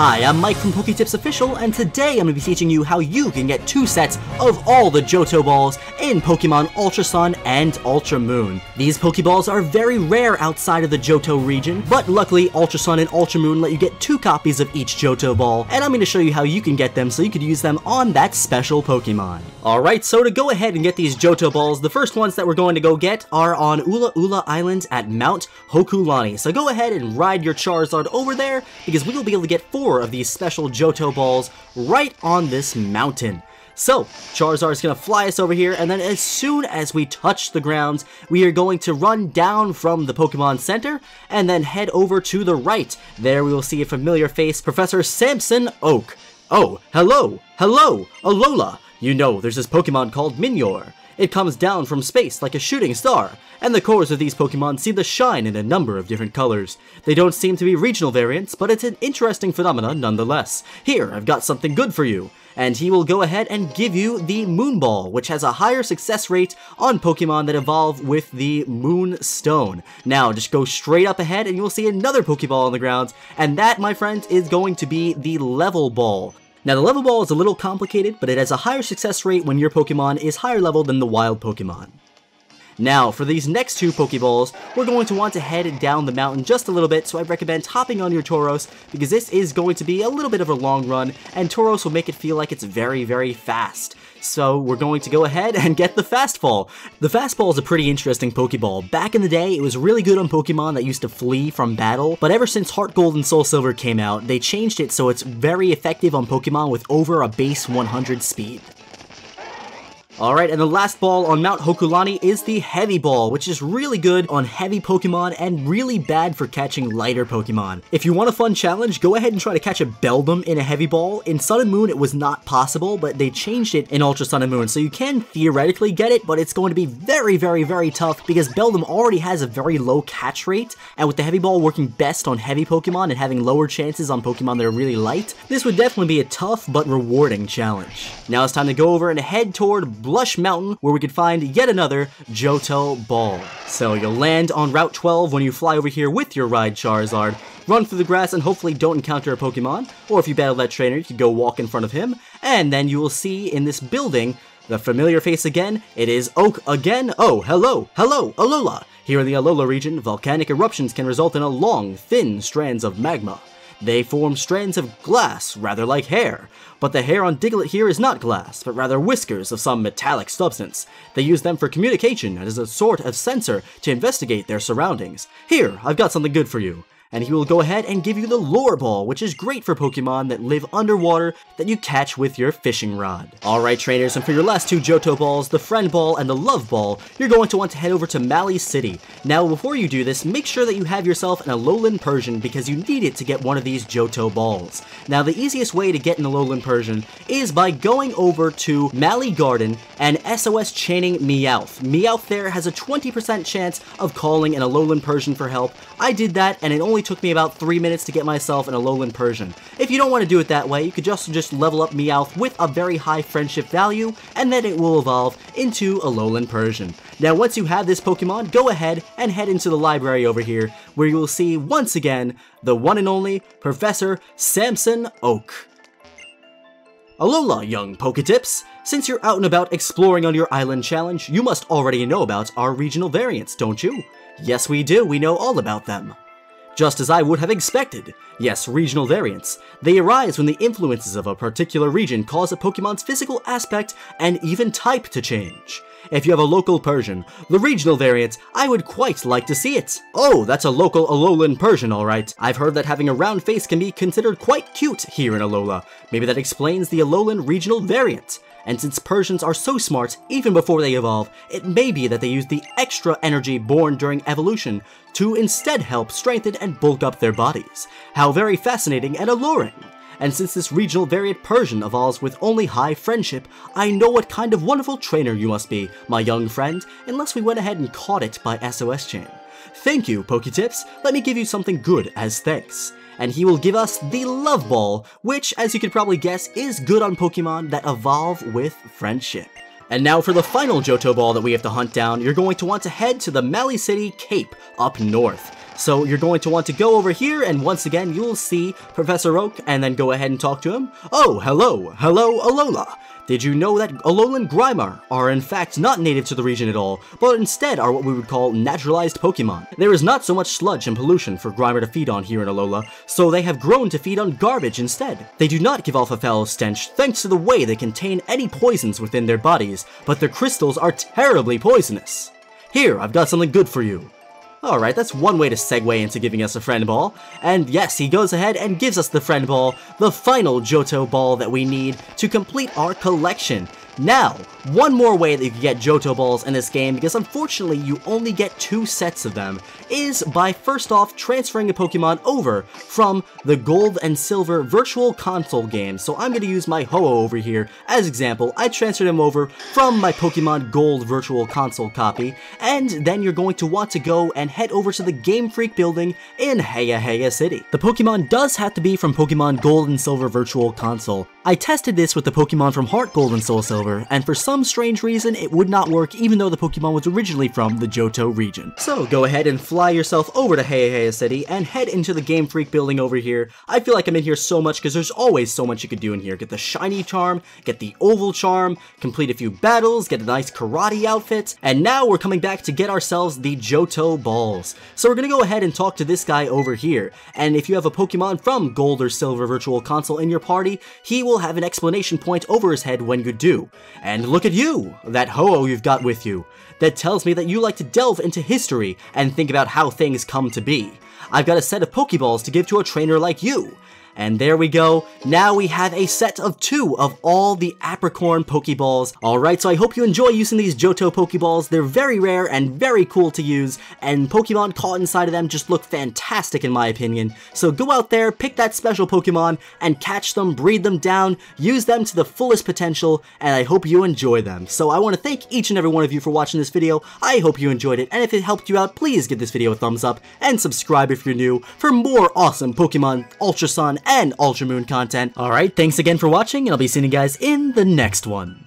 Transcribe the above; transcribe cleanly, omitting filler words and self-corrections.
Hi, I'm Mike from PokeTips Official, and today I'm going to be teaching you how you can get 2 sets of all the Johto Balls in Pokemon Ultra Sun and Ultra Moon. These Pokeballs are very rare outside of the Johto region, but luckily Ultra Sun and Ultra Moon let you get 2 copies of each Johto Ball, and I'm going to show you how you can get them so you could use them on that special Pokemon. Alright, so to go ahead and get these Johto Balls, the first ones that we're going to go get are on Ula Ula Island at Mount Hokulani. So go ahead and ride your Charizard over there, because we will be able to get 4 of these special Johto Balls right on this mountain. So, Charizard's gonna fly us over here, and then as soon as we touch the ground, we are going to run down from the Pokemon Center, and then head over to the right. There we will see a familiar face, Professor Samson Oak. Oh, hello, Alola. You know, there's this Pokemon called Minior. It comes down from space like a shooting star, and the cores of these Pokemon seem to shine in a number of different colors. They don't seem to be regional variants, but it's an interesting phenomenon nonetheless. Here, I've got something good for you. And he will go ahead and give you the Moon Ball, which has a higher success rate on Pokemon that evolve with the Moon Stone. Now, just go straight up ahead and you'll see another Pokeball on the ground, and that, my friend, is going to be the Level Ball. Now, the Level Ball is a little complicated, but it has a higher success rate when your Pokemon is higher level than the wild Pokemon. Now, for these next 2 Pokeballs, we're going to want to head down the mountain just a little bit, so I recommend hopping on your Tauros, because this is going to be a little bit of a long run, and Tauros will make it feel like it's very, very fast. So we're going to go ahead and get the Fastball. The Fastball is a pretty interesting Pokeball. Back in the day, it was really good on Pokemon that used to flee from battle, but ever since Heart Gold and Soul Silver came out, they changed it so it's very effective on Pokemon with over a base 100 speed. Alright, and the last ball on Mount Hokulani is the Heavy Ball, which is really good on heavy Pokemon and really bad for catching lighter Pokemon. If you want a fun challenge, go ahead and try to catch a Beldum in a Heavy Ball. In Sun and Moon, it was not possible, but they changed it in Ultra Sun and Moon, so you can theoretically get it, but it's going to be very, very, very tough because Beldum already has a very low catch rate, and with the Heavy Ball working best on heavy Pokemon and having lower chances on Pokemon that are really light, this would definitely be a tough but rewarding challenge. Now it's time to go over and head toward Blush Mountain, where we could find yet another Johto Ball. So you'll land on Route 12 when you fly over here with your ride Charizard, run through the grass and hopefully don't encounter a Pokemon, or if you battle that trainer, you can go walk in front of him, and then you will see in this building the familiar face again. It is Oak again. Oh, hello, Alola. Here in the Alola region, volcanic eruptions can result in a long, thin strands of magma. They form strands of glass, rather like hair. But the hair on Diglett here is not glass, but rather whiskers of some metallic substance. They use them for communication and as a sort of sensor to investigate their surroundings. Here, I've got something good for you. And he will go ahead and give you the Lure Ball, which is great for Pokemon that live underwater that you catch with your fishing rod. Alright trainers, and for your last 2 Johto Balls, the Friend Ball and the Love Ball, you're going to want to head over to Mali City. Now before you do this, make sure that you have yourself an Alolan Persian because you need it to get one of these Johto Balls. Now the easiest way to get an Alolan Persian is by going over to Mali Garden and SOS chaining Meowth. Meowth there has a 20% chance of calling an Alolan Persian for help. I did that and it only took me about 3 minutes to get myself an Alolan Persian. If you don't want to do it that way, you could just level up Meowth with a very high friendship value, and then it will evolve into Alolan Persian. Now once you have this Pokemon, go ahead and head into the library over here, where you will see once again the one and only Professor Samson Oak. Alola, young Poketips! Since you're out and about exploring on your island challenge, you must already know about our regional variants, don't you? Yes we do, we know all about them. Just as I would have expected. Yes, regional variants. They arise when the influences of a particular region cause a Pokemon's physical aspect and even type to change. If you have a local Persian, the regional variant, I would quite like to see it. Oh, that's a local Alolan Persian, alright. I've heard that having a round face can be considered quite cute here in Alola. Maybe that explains the Alolan regional variant. And since Persians are so smart, even before they evolve, it may be that they use the extra energy born during evolution to instead help strengthen and bulk up their bodies. How very fascinating and alluring! And since this regional variant Persian evolves with only high friendship, I know what kind of wonderful trainer you must be, my young friend, unless we went ahead and caught it by SOS Chain. Thank you, Poketips. Let me give you something good as thanks. And he will give us the Love Ball, which, as you could probably guess, is good on Pokemon that evolve with friendship. And now for the final Johto Ball that we have to hunt down, you're going to want to head to the Mali City Cape up north. So you're going to want to go over here, and once again, you'll see Professor Oak, and then go ahead and talk to him. Oh, hello, Alola. Did you know that Alolan Grimer are in fact not native to the region at all, but instead are what we would call naturalized Pokemon? There is not so much sludge and pollution for Grimer to feed on here in Alola, so they have grown to feed on garbage instead. They do not give off a foul stench thanks to the way they contain any poisons within their bodies, but their crystals are terribly poisonous. Here, I've got something good for you. Alright, that's one way to segue into giving us a friend ball. And yes, he goes ahead and gives us the friend ball, the final Johto ball that we need to complete our collection. Now, one more way that you can get Johto balls in this game, because unfortunately you only get 2 sets of them, is by first off transferring a Pokemon over from the Gold and Silver Virtual Console game. So I'm going to use my Ho-Oh over here as example. I transferred him over from my Pokemon Gold Virtual Console copy, and then you're going to want to go and head over to the Game Freak building in Heya Heya City. The Pokemon does have to be from Pokemon Gold and Silver Virtual Console. I tested this with the Pokemon from Heart Gold and Soul Silver, and for some strange reason it would not work even though the Pokemon was originally from the Johto region. So go ahead and fly yourself over to Heya Heya City and head into the Game Freak building over here. I feel like I'm in here so much because there's always so much you could do in here. Get the shiny charm, get the oval charm, complete a few battles, get a nice karate outfit, and now we're coming back to get ourselves the Johto balls. So we're gonna go ahead and talk to this guy over here, and if you have a Pokemon from Gold or Silver Virtual Console in your party, he will have an explanation point over his head when you do. And look at you, that Ho-Oh you've got with you. That tells me that you like to delve into history and think about how things come to be. I've got a set of Pokeballs to give to a trainer like you. And there we go, now we have a set of 2 of all the Apricorn Pokeballs. Alright, so I hope you enjoy using these Johto Pokeballs. They're very rare and very cool to use, and Pokemon caught inside of them just look fantastic in my opinion. So go out there, pick that special Pokemon, and catch them, breed them down, use them to the fullest potential, and I hope you enjoy them. So I want to thank each and every one of you for watching this video. I hope you enjoyed it, and if it helped you out, please give this video a thumbs up, and subscribe if you're new for more awesome Pokemon Ultra Sun and Ultra Moon content. Alright, thanks again for watching, and I'll be seeing you guys in the next one.